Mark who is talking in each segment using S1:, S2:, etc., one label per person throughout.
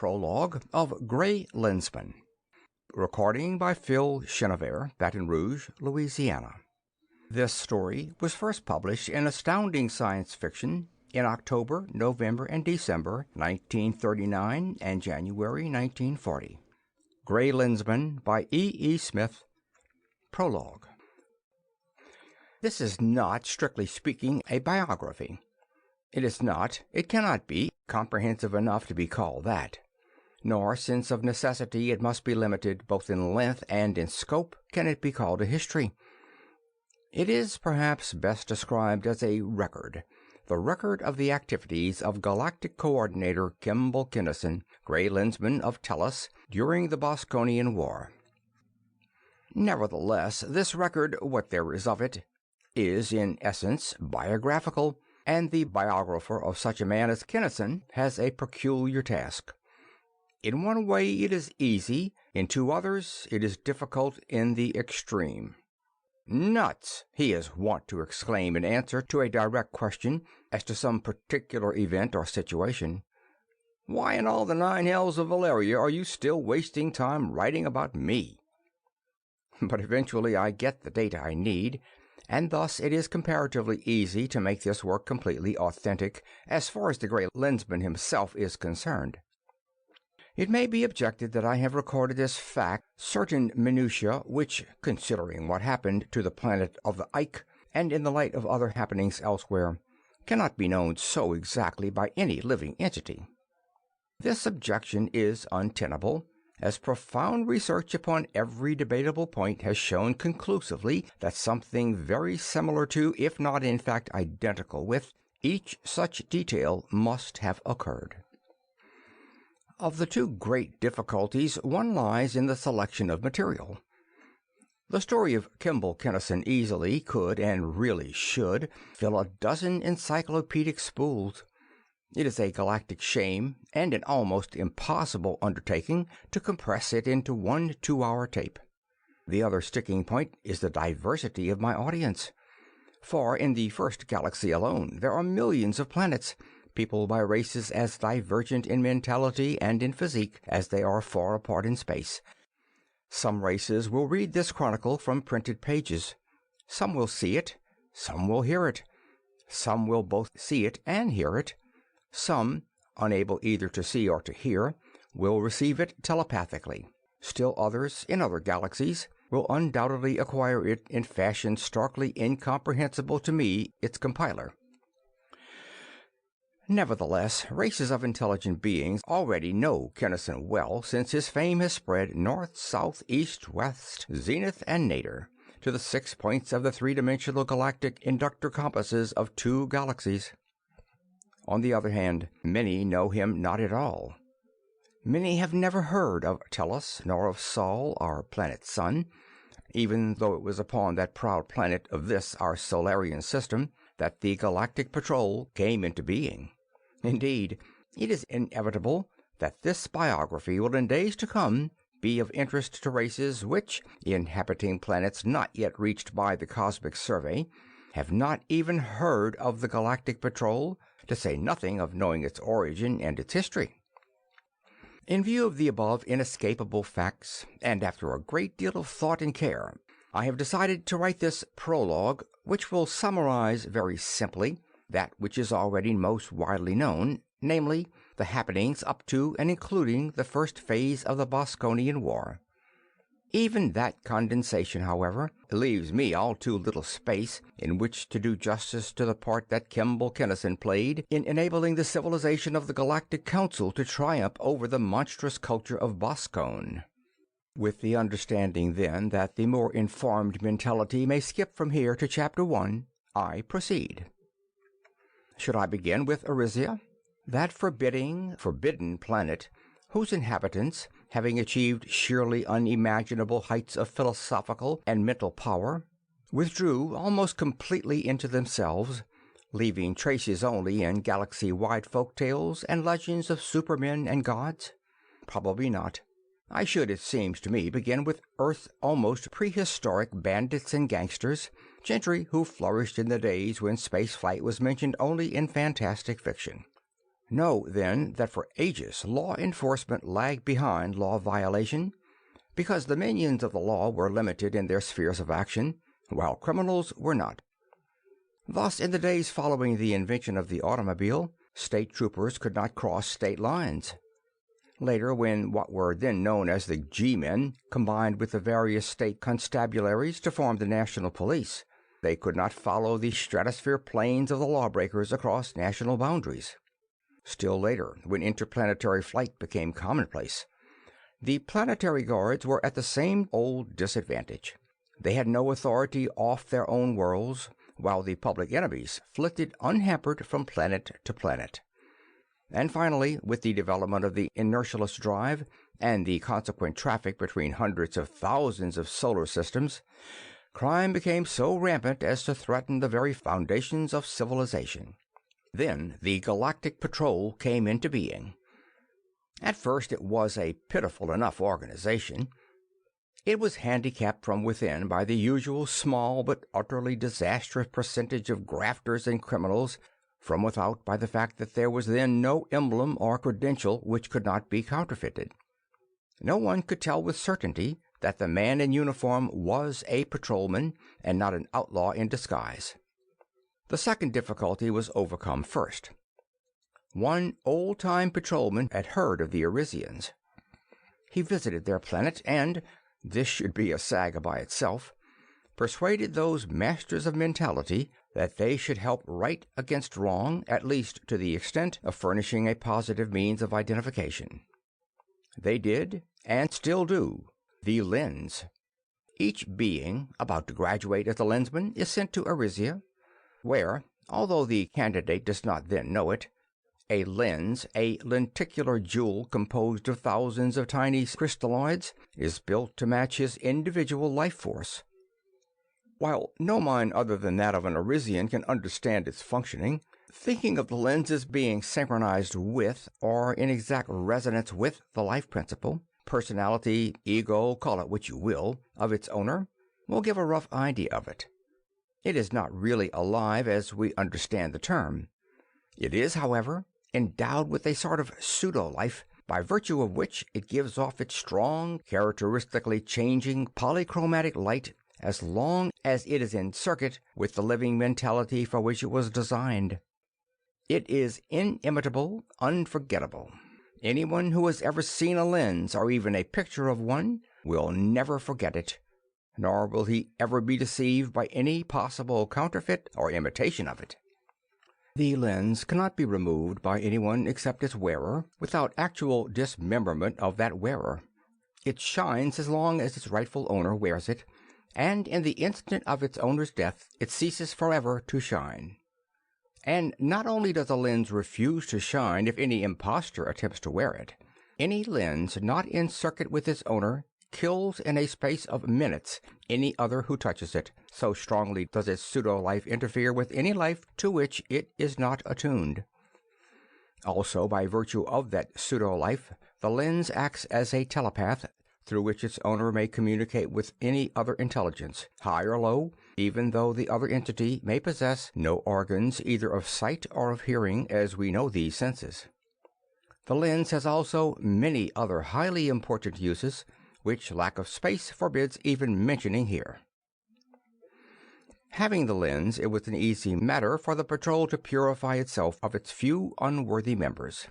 S1: Prologue of Gray Lensman. Recording by Phil Chenevert, Baton Rouge, Louisiana. This story was first published in Astounding Science Fiction in October, November, and December 1939 and January 1940. Gray Lensman by E. Smith. Prologue. This is not, strictly speaking, a biography. It is not, it cannot be, comprehensive enough to be called that. Nor, since of necessity it must be limited both in length and in scope, can it be called a history. It is perhaps best described as a record, the record of the activities of Galactic Coordinator Kimball Kinnison, Gray Lensman of Tellus, during the Boskonian War. Nevertheless, this record, what there is of it, is in essence biographical, and the biographer of such a man as Kinnison has a peculiar task. In one way it is easy, in two others it is difficult in the extreme. "Nuts!" he is wont to exclaim in answer to a direct question as to some particular event or situation. "Why in all the nine hells of Valeria are you still wasting time writing about me?" But eventually I get the data I need, and thus it is comparatively easy to make this work completely authentic as far as the Gray Lensman himself is concerned. It may be objected that I have recorded as fact certain minutiae which, considering what happened to the planet of the Ike, and in the light of other happenings elsewhere, cannot be known so exactly by any living entity. This objection is untenable, as profound research upon every debatable point has shown conclusively that something very similar to, if not in fact identical with, each such detail must have occurred. Of the two great difficulties, one lies in the selection of material. The story of Kimball Kinnison easily could, and really should, fill a dozen encyclopedic spools. It is a galactic shame and an almost impossible undertaking to compress it into one 2-hour tape. The other sticking point is the diversity of my audience. For in the first galaxy alone there are millions of planets, peopled by races as divergent in mentality and in physique as they are far apart in space. Some races will read this chronicle from printed pages. Some will see it, some will hear it. Some will both see it and hear it. Some, unable either to see or to hear, will receive it telepathically. Still others, in other galaxies, will undoubtedly acquire it in fashion starkly incomprehensible to me, its compiler. Nevertheless, races of intelligent beings already know Kinnison well, since his fame has spread north, south, east, west, zenith, and nadir, to the 6 points of the three-dimensional galactic inductor compasses of 2 galaxies. On the other hand, many know him not at all. Many have never heard of Tellus, nor of Sol, our planet sun, even though it was upon that proud planet of this our Solarian system that the Galactic Patrol came into being. Indeed, it is inevitable that this biography will in days to come be of interest to races which, inhabiting planets not yet reached by the cosmic survey, have not even heard of the Galactic Patrol, to say nothing of knowing its origin and its history. In view of the above inescapable facts, and after a great deal of thought and care, I have decided to write this prologue, which will summarize very simply that which is already most widely known, namely, the happenings up to and including the first phase of the Boskonian War. Even that condensation, however, leaves me all too little space in which to do justice to the part that Kimball Kinnison played in enabling the civilization of the Galactic Council to triumph over the monstrous culture of Boskone. With the understanding, then, that the more informed mentality may skip from here to Chapter 1, I proceed. Should I begin with Arisia? That forbidden planet, whose inhabitants, having achieved sheerly unimaginable heights of philosophical and mental power, withdrew almost completely into themselves, leaving traces only in galaxy-wide folk tales and legends of supermen and gods? Probably not. I should, it seems to me, begin with Earth's almost prehistoric bandits and gangsters, gentry who flourished in the days when spaceflight was mentioned only in fantastic fiction. Know, then, that for ages law enforcement lagged behind law violation because the minions of the law were limited in their spheres of action, while criminals were not. Thus, in the days following the invention of the automobile, state troopers could not cross state lines. Later, when what were then known as the G-men combined with the various state constabularies to form the national police, they could not follow the stratosphere planes of the lawbreakers across national boundaries. Still later, when interplanetary flight became commonplace, the planetary guards were at the same old disadvantage. They had no authority off their own worlds, while the public enemies flitted unhampered from planet to planet. And finally, with the development of the inertialess drive and the consequent traffic between hundreds of thousands of solar systems, crime became so rampant as to threaten the very foundations of civilization. Then the Galactic Patrol came into being. At first it was a pitiful enough organization. It was handicapped from within by the usual small but utterly disastrous percentage of grafters and criminals, from without by the fact that there was then no emblem or credential which could not be counterfeited. No one could tell with certainty that the man in uniform was a patrolman and not an outlaw in disguise. The second difficulty was overcome first. One old-time patrolman had heard of the Arisians. He visited their planet and, this should be a saga by itself, persuaded those masters of mentality that they should help right against wrong, at least to the extent of furnishing a positive means of identification. They did, and still do, the lens. Each being about to graduate as a lensman is sent to Arisia, where, although the candidate does not then know it, a lens, a lenticular jewel composed of thousands of tiny crystalloids, is built to match his individual life force. While no mind other than that of an Arisian can understand its functioning, thinking of the lens as being synchronized with, or in exact resonance with, the life principle, personality, ego, call it what you will, of its owner, will give a rough idea of it. It is not really alive as we understand the term. It is, however, endowed with a sort of pseudo-life, by virtue of which it gives off its strong, characteristically changing polychromatic light as long as it is in circuit with the living mentality for which it was designed. It is inimitable, unforgettable. Anyone who has ever seen a lens, or even a picture of one, will never forget it, nor will he ever be deceived by any possible counterfeit or imitation of it. The lens cannot be removed by anyone except its wearer, without actual dismemberment of that wearer. It shines as long as its rightful owner wears it, and in the instant of its owner's death it ceases forever to shine. And not only does a lens refuse to shine if any impostor attempts to wear it, any lens not in circuit with its owner kills in a space of minutes any other who touches it, so strongly does its pseudo-life interfere with any life to which it is not attuned. Also, by virtue of that pseudo-life, the lens acts as a telepath through which its owner may communicate with any other intelligence, high or low, even though the other entity may possess no organs either of sight or of hearing as we know these senses. The lens has also many other highly important uses, which lack of space forbids even mentioning here. Having the lens, it was an easy matter for the patrol to purify itself of its few unworthy members.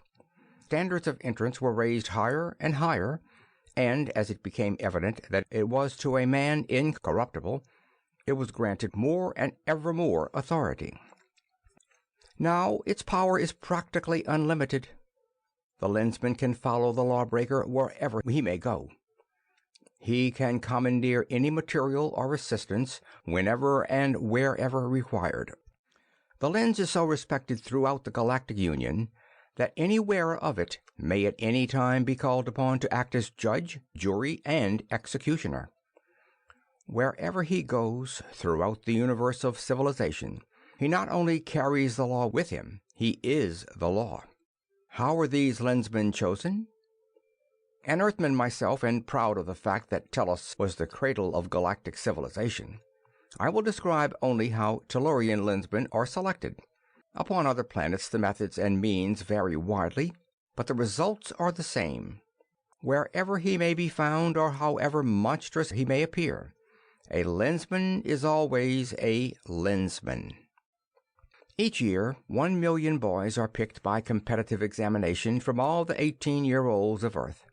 S1: Standards of entrance were raised higher and higher, and as it became evident that it was to a man incorruptible, it was granted more and ever more authority. Now its power is practically unlimited. The lensman can follow the lawbreaker wherever he may go. He can commandeer any material or assistance whenever and wherever required. The lens is so respected throughout the Galactic Union that any wearer of it may at any time be called upon to act as judge, jury, and executioner. Wherever he goes throughout the universe of civilization, he not only carries the law with him, he is the law. How are these lensmen chosen? An Earthman myself, and proud of the fact that Tellus was the cradle of galactic civilization, I will describe only how Tellurian lensmen are selected. Upon other planets the methods and means vary widely, but the results are the same. Wherever he may be found, or however monstrous he may appear, a lensman is always a lensman. Each year, 1,000,000 boys are picked by competitive examination from all the 18-year-olds of Earth.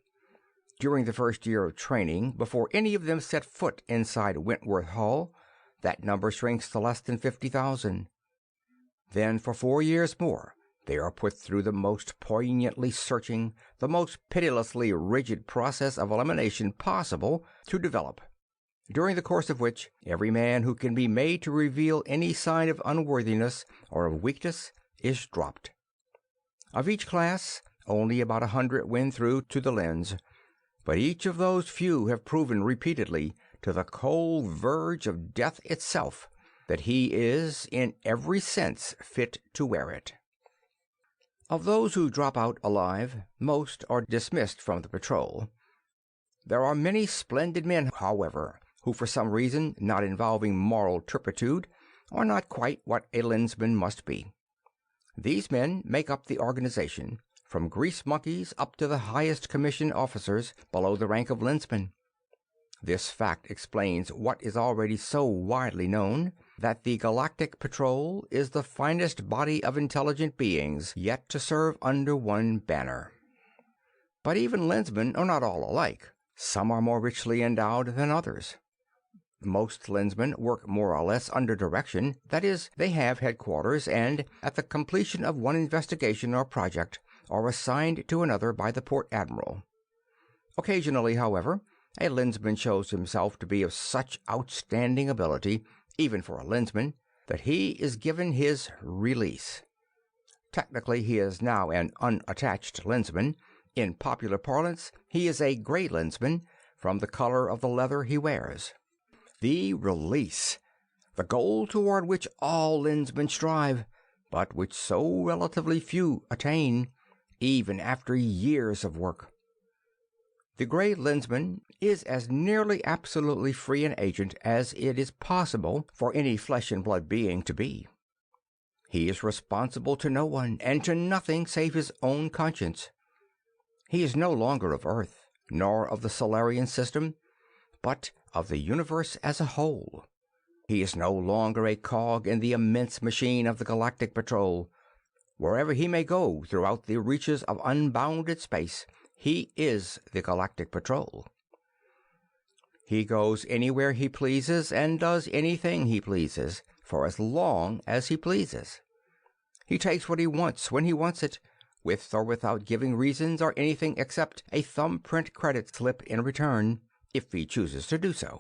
S1: During the first year of training, before any of them set foot inside Wentworth Hall, that number shrinks to less than 50,000. Then for 4 years more, they are put through the most poignantly searching, the most pitilessly rigid process of elimination possible to develop, during the course of which every man who can be made to reveal any sign of unworthiness or of weakness is dropped. Of each class, only about 100 win through to the lens, but each of those few have proven repeatedly, to the cold verge of death itself, that he is, in every sense, fit to wear it. Of those who drop out alive, most are dismissed from the patrol. There are many splendid men, however, who for some reason not involving moral turpitude are not quite what a lensman must be. These men make up the organization, from grease monkeys up to the highest commissioned officers below the rank of lensmen. This fact explains what is already so widely known, that the Galactic Patrol is the finest body of intelligent beings yet to serve under one banner. But even lensmen are not all alike. Some are more richly endowed than others. Most lensmen work more or less under direction, that is, they have headquarters, and at the completion of one investigation or project are assigned to another by the port admiral. Occasionally, however, a lensman shows himself to be of such outstanding ability, even for a lensman, that he is given his release. Technically, he is now an unattached lensman. In popular parlance, he is a Gray Lensman, from the color of the leather he wears. The release, the goal toward which all lensmen strive, but which so relatively few attain, even after years of work. The Gray Lensman is as nearly absolutely free an agent as it is possible for any flesh and blood being to be. He is responsible to no one and to nothing save his own conscience. He is no longer of Earth, nor of the Solarian system, but of the universe as a whole. He is no longer a cog in the immense machine of the Galactic Patrol. Wherever he may go throughout the reaches of unbounded space, he is the Galactic Patrol. He goes anywhere he pleases and does anything he pleases, for as long as he pleases. He takes what he wants when he wants it, with or without giving reasons or anything except a thumbprint credit slip in return, if he chooses to do so.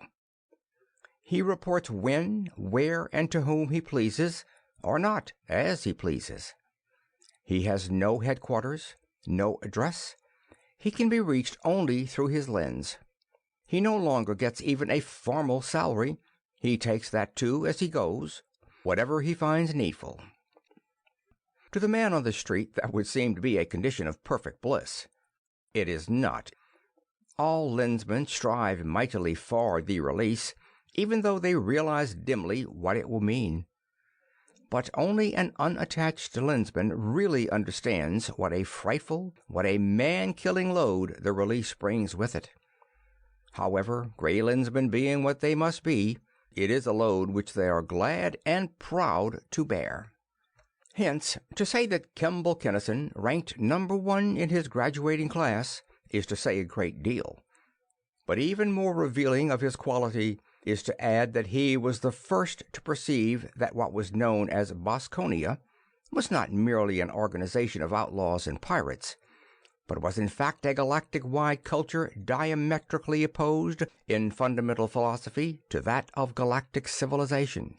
S1: He reports when, where, and to whom he pleases, or not, as he pleases. He has no headquarters, no address. He can be reached only through his lens. He no longer gets even a formal salary. He takes that too as he goes, whatever he finds needful. To the man on the street that would seem to be a condition of perfect bliss. It is not. All lensmen strive mightily for the release, even though they realize dimly what it will mean. But only an unattached lensman really understands what a frightful, what a man-killing load the release brings with it. However, Gray Lensmen being what they must be, it is a load which they are glad and proud to bear. Hence, to say that Kimball Kinnison ranked number 1 in his graduating class is to say a great deal. But even more revealing of his quality is to add that he was the first to perceive that what was known as Boskonia was not merely an organization of outlaws and pirates, but was in fact a galactic-wide culture diametrically opposed in fundamental philosophy to that of galactic civilization.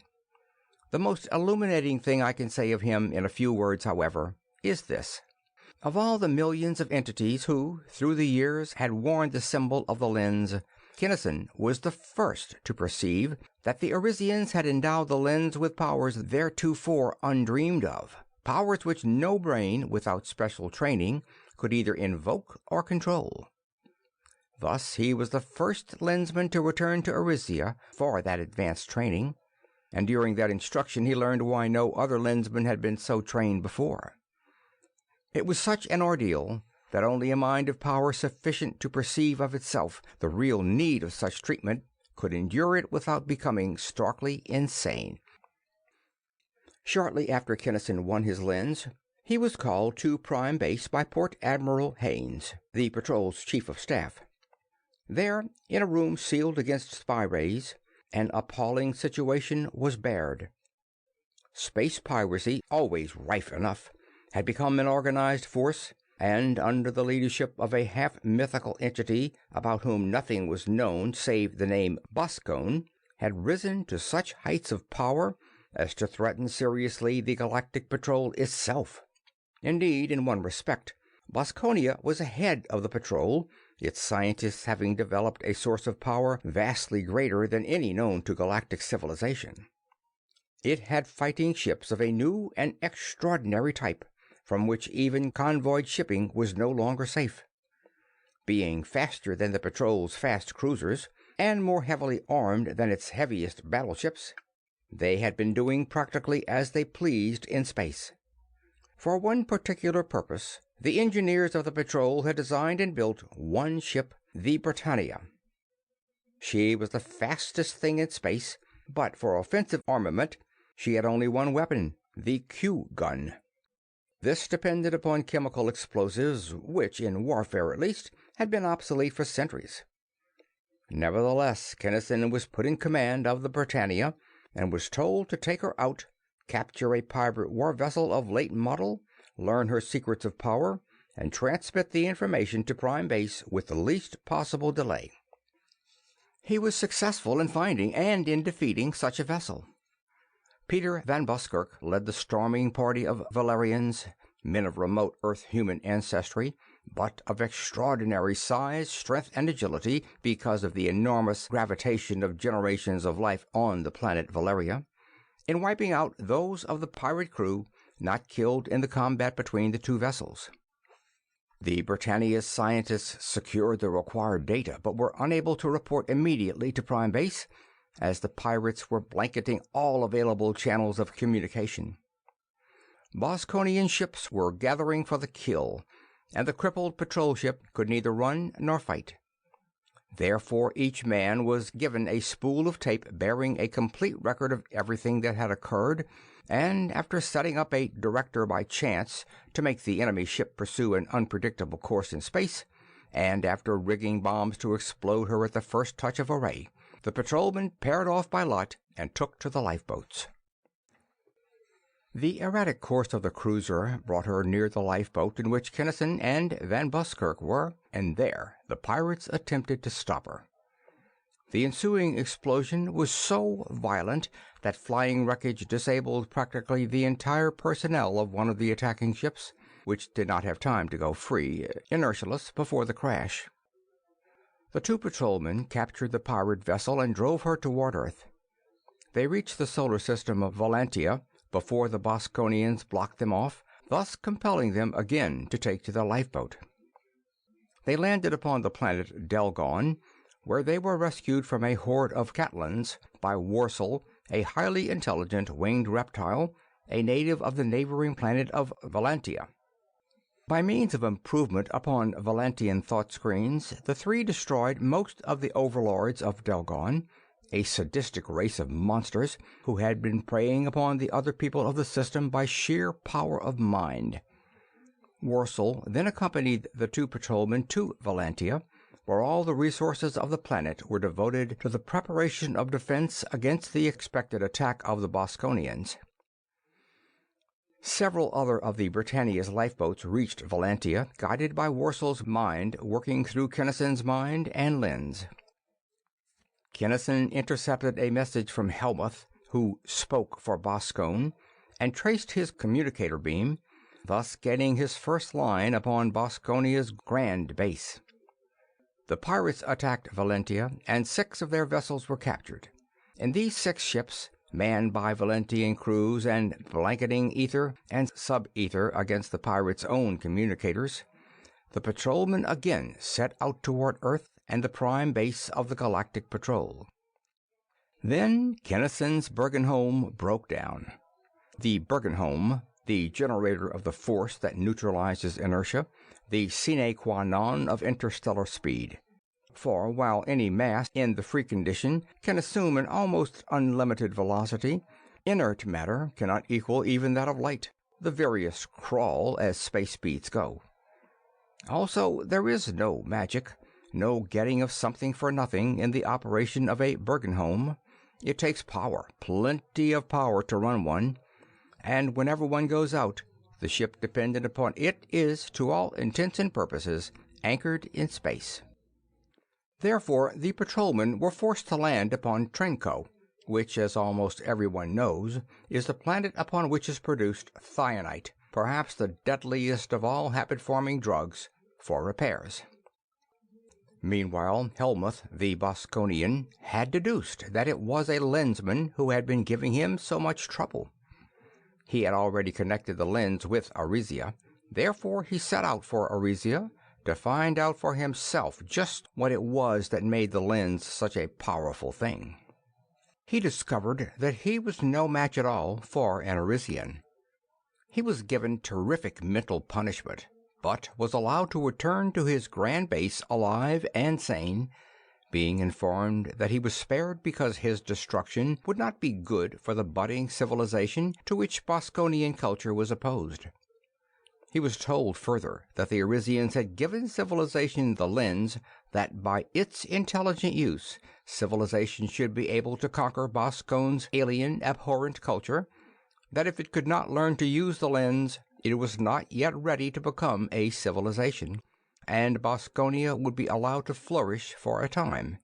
S1: The most illuminating thing I can say of him in a few words, however, is this. Of all the millions of entities who, through the years, had worn the symbol of the lens, Kinnison was the first to perceive that the Arisians had endowed the lens with powers theretofore undreamed of, powers which no brain, without special training, could either invoke or control. Thus he was the first lensman to return to Arisia for that advanced training, and during that instruction he learned why no other lensman had been so trained before. It was such an ordeal that only a mind of power sufficient to perceive of itself the real need of such treatment could endure it without becoming starkly insane. Shortly after Kinnison won his lens, he was called to Prime Base by Port Admiral Haynes, the patrol's chief of staff. There, in a room sealed against spy rays, an appalling situation was bared. Space piracy, always rife enough, had become an organized force, and under the leadership of a half-mythical entity about whom nothing was known save the name Boskonia, had risen to such heights of power as to threaten seriously the Galactic Patrol itself. Indeed, in one respect, Boskonia was ahead of the patrol, its scientists having developed a source of power vastly greater than any known to galactic civilization. It had fighting ships of a new and extraordinary type, from which even convoy shipping was no longer safe. Being faster than the patrol's fast cruisers, and more heavily armed than its heaviest battleships, they had been doing practically as they pleased in space. For one particular purpose, the engineers of the patrol had designed and built one ship, the Britannia. She was the fastest thing in space, but for offensive armament, she had only one weapon, the Q-gun. This depended upon chemical explosives, which, in warfare at least, had been obsolete for centuries. Nevertheless, Kinnison was put in command of the Britannia, and was told to take her out, capture a pirate war vessel of late model, learn her secrets of power, and transmit the information to Prime Base with the least possible delay. He was successful in finding and in defeating such a vessel. Peter Van Buskirk led the storming party of Valerians, men of remote Earth-human ancestry, but of extraordinary size, strength, and agility because of the enormous gravitation of generations of life on the planet Valeria, in wiping out those of the pirate crew not killed in the combat between the two vessels. The Britannia's scientists secured the required data, but were unable to report immediately to Prime Base, as the pirates were blanketing all available channels of communication. Boskonian ships were gathering for the kill, and the crippled patrol ship could neither run nor fight. Therefore, each man was given a spool of tape bearing a complete record of everything that had occurred, and after setting up a director by chance to make the enemy ship pursue an unpredictable course in space, and after rigging bombs to explode her at the first touch of a ray, the patrolmen paired off by lot and took to the lifeboats. The erratic course of the cruiser brought her near the lifeboat in which Kinnison and Van Buskirk were, and there the pirates attempted to stop her. The ensuing explosion was so violent that flying wreckage disabled practically the entire personnel of one of the attacking ships, which did not have time to go free, inertialess, before the crash. The two patrolmen captured the pirate vessel and drove her toward Earth. They reached the solar system of Valentia before the Boskonians blocked them off, thus compelling them again to take to their lifeboat. They landed upon the planet Delgon, where they were rescued from a horde of Catlans by Worsel, a highly intelligent winged reptile, a native of the neighboring planet of Valentia. By means of improvement upon Valantian thought screens, the three destroyed most of the overlords of Delgon, a sadistic race of monsters who had been preying upon the other people of the system by sheer power of mind. Worsel then accompanied the two patrolmen to Valentia, where all the resources of the planet were devoted to the preparation of defense against the expected attack of the Boskonians. Several other of the Britannia's lifeboats reached Valentia, guided by Worsel's mind working through Kinnison's mind and lens. Kinnison intercepted a message from Helmuth, who spoke for Boskonia, and traced his communicator beam, thus getting his first line upon Boskonia's grand base. The pirates attacked Valentia, and 6 of their vessels were captured. In these 6 ships, manned by Valentian crews and blanketing ether and sub-ether against the pirates' own communicators, the patrolmen again set out toward Earth and the prime base of the Galactic Patrol. Then Kinnison's Bergenholm broke down. The Bergenholm, the generator of the force that neutralizes inertia, the sine qua non of interstellar speed. For while any mass in the free condition can assume an almost unlimited velocity, inert matter cannot equal even that of light, the veriest crawl as space speeds go. Also, there is no magic, no getting of something for nothing in the operation of a Bergenholm. It takes power, plenty of power to run one, and whenever one goes out, the ship dependent upon it is, to all intents and purposes, anchored in space. Therefore, the patrolmen were forced to land upon Trenco, which, as almost everyone knows, is the planet upon which is produced thionite, perhaps the deadliest of all habit-forming drugs, for repairs. Meanwhile, Helmuth, the Boskonian, had deduced that it was a lensman who had been giving him so much trouble. He had already connected the lens with Arisia, therefore he set out for Arisia to find out for himself just what it was that made the lens such a powerful thing. He discovered that he was no match at all for an Arisian. He was given terrific mental punishment, but was allowed to return to his grand base alive and sane, being informed that he was spared because his destruction would not be good for the budding civilization to which Boskonian culture was opposed. He was told further that the Arisians had given civilization the lens that by its intelligent use civilization should be able to conquer Boskon's alien, abhorrent culture, that if it could not learn to use the lens, it was not yet ready to become a civilization, and Boskonia would be allowed to flourish for a time.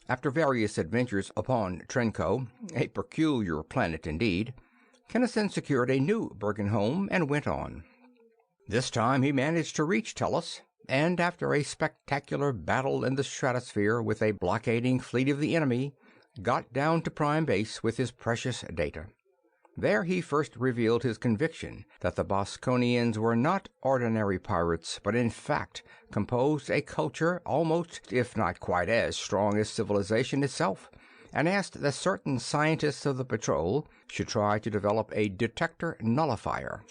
S1: After various adventures upon Trenco, a peculiar planet indeed, Kinnison secured a new Bergenholm and went on. This time he managed to reach Tellus, and after a spectacular battle in the stratosphere with a blockading fleet of the enemy, got down to Prime Base with his precious data. There he first revealed his conviction that the Boskonians were not ordinary pirates, but in fact composed a culture almost, if not quite as strong as civilization itself, and asked that certain scientists of the patrol should try to develop a detector nullifier.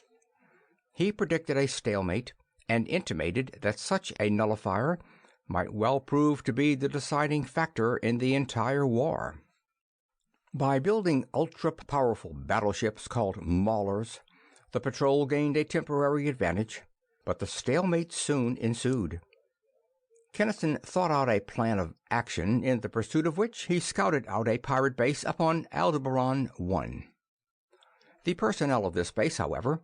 S1: He predicted a stalemate, and intimated that such a nullifier might well prove to be the deciding factor in the entire war. By building ultra-powerful battleships called maulers, the patrol gained a temporary advantage, but the stalemate soon ensued. Kinnison thought out a plan of action, in the pursuit of which he scouted out a pirate base upon Aldebaran 1. The personnel of this base, however,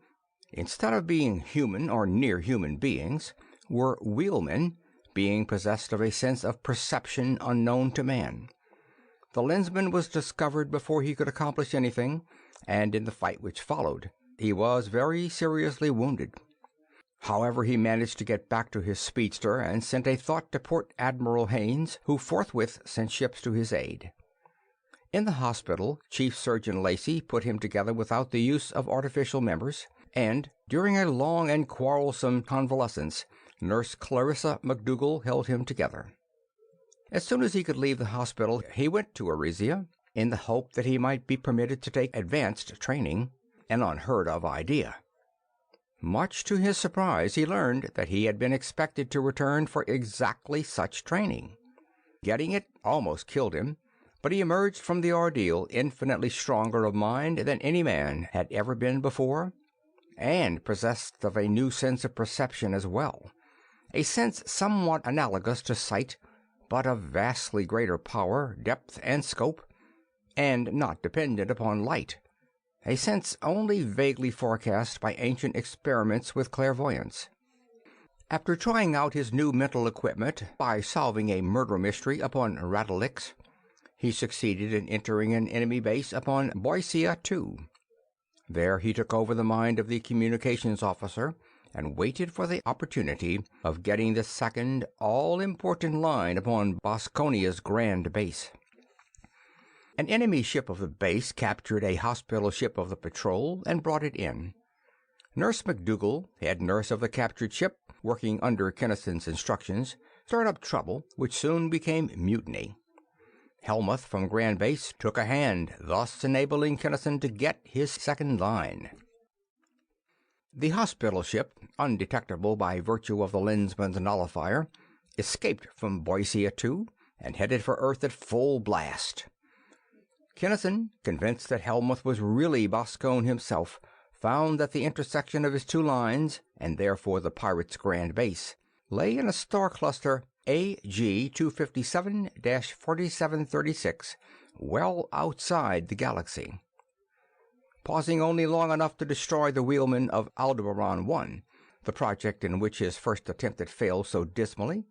S1: instead of being human or near human beings, were wheelmen, being possessed of a sense of perception unknown to man. The lensman was discovered before he could accomplish anything, and in the fight which followed, he was very seriously wounded. However, he managed to get back to his speedster and sent a thought to Port Admiral Haynes, who forthwith sent ships to his aid. In the hospital, Chief Surgeon Lacey put him together without the use of artificial members, and during a long and quarrelsome convalescence, Nurse Clarissa McDougall held him together. As soon as he could leave the hospital, he went to Arisia, in the hope that he might be permitted to take advanced training, an unheard-of idea. Much to his surprise, he learned that he had been expected to return for exactly such training. Getting it almost killed him, but he emerged from the ordeal infinitely stronger of mind than any man had ever been before, and possessed of a new sense of perception as well, a sense somewhat analogous to sight, but of vastly greater power, depth, and scope, and not dependent upon light, a sense only vaguely forecast by ancient experiments with clairvoyance. After trying out his new mental equipment by solving a murder mystery upon Radalix, he succeeded in entering an enemy base upon Boisia II. There he took over the mind of the communications officer and waited for the opportunity of getting the second all-important line upon Boskonia's grand base. An enemy ship of the base captured a hospital ship of the patrol and brought it in. Nurse McDougall, head nurse of the captured ship, working under Kinnison's instructions, stirred up trouble which soon became mutiny. Helmuth from Grand Base took a hand, thus enabling Kinnison to get his second line. The hospital ship, undetectable by virtue of the lensman's nullifier, escaped from Boskonia 2 and headed for Earth at full blast. Kinnison, convinced that Helmuth was really Boskonia himself, found that the intersection of his two lines, and therefore the pirate's Grand Base, lay in a star cluster AG 257-4736, well outside the galaxy. Pausing only long enough to destroy the wheelman of Aldebaran 1, the project in which his first attempt had failed so dismally,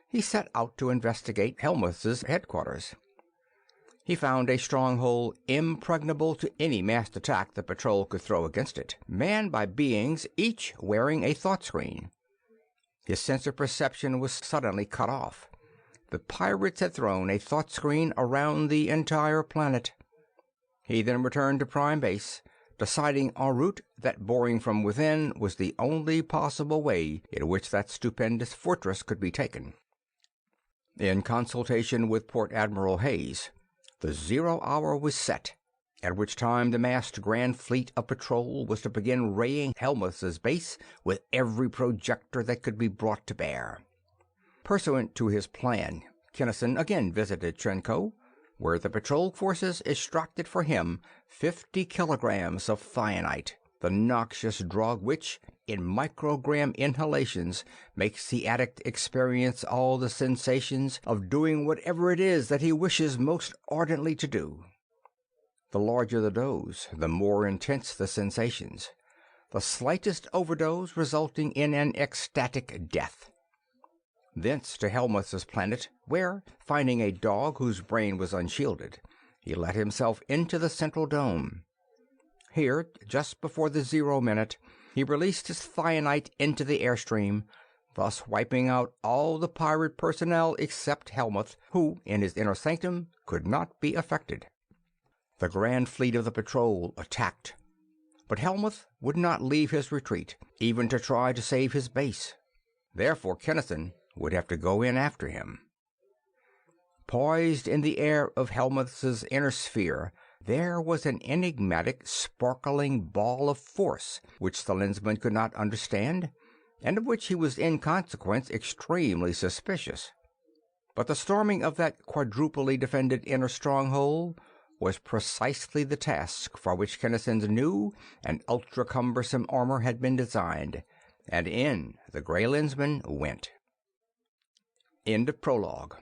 S1: he set out to investigate Helmuth's headquarters. He found a stronghold impregnable to any massed attack the patrol could throw against it, manned by beings each wearing a thought screen. His sense of perception was suddenly cut off. The pirates had thrown a thought screen around the entire planet. He then returned to Prime Base, deciding en route that boring from within was the only possible way in which that stupendous fortress could be taken. In consultation with Port Admiral Hayes, the 0 hour was set, at which time the massed Grand Fleet of Patrol was to begin raying Helmuth's base with every projector that could be brought to bear. Pursuant to his plan, Kinnison again visited Trenco, where the patrol forces extracted for him 50 kilograms of thionite, the noxious drug which, in microgram inhalations, makes the addict experience all the sensations of doing whatever it is that he wishes most ardently to do. The larger the dose, the more intense the sensations, the slightest overdose resulting in an ecstatic death. Thence to Helmuth's planet, where, finding a dog whose brain was unshielded, he let himself into the central dome. Here, just before the 0 minute, he released his thionite into the airstream, thus wiping out all the pirate personnel except Helmuth, who, in his inner sanctum, could not be affected. The Grand Fleet of the Patrol attacked, but Helmuth would not leave his retreat, even to try to save his base. Therefore Kinnison would have to go in after him. Poised in the air of Helmuth's inner sphere, there was an enigmatic, sparkling ball of force which the lensman could not understand, and of which he was in consequence extremely suspicious. But the storming of that quadruply defended inner stronghold was precisely the task for which Kinnison's new and ultra-cumbersome armor had been designed, and in the Gray Lensman went. End of Prologue.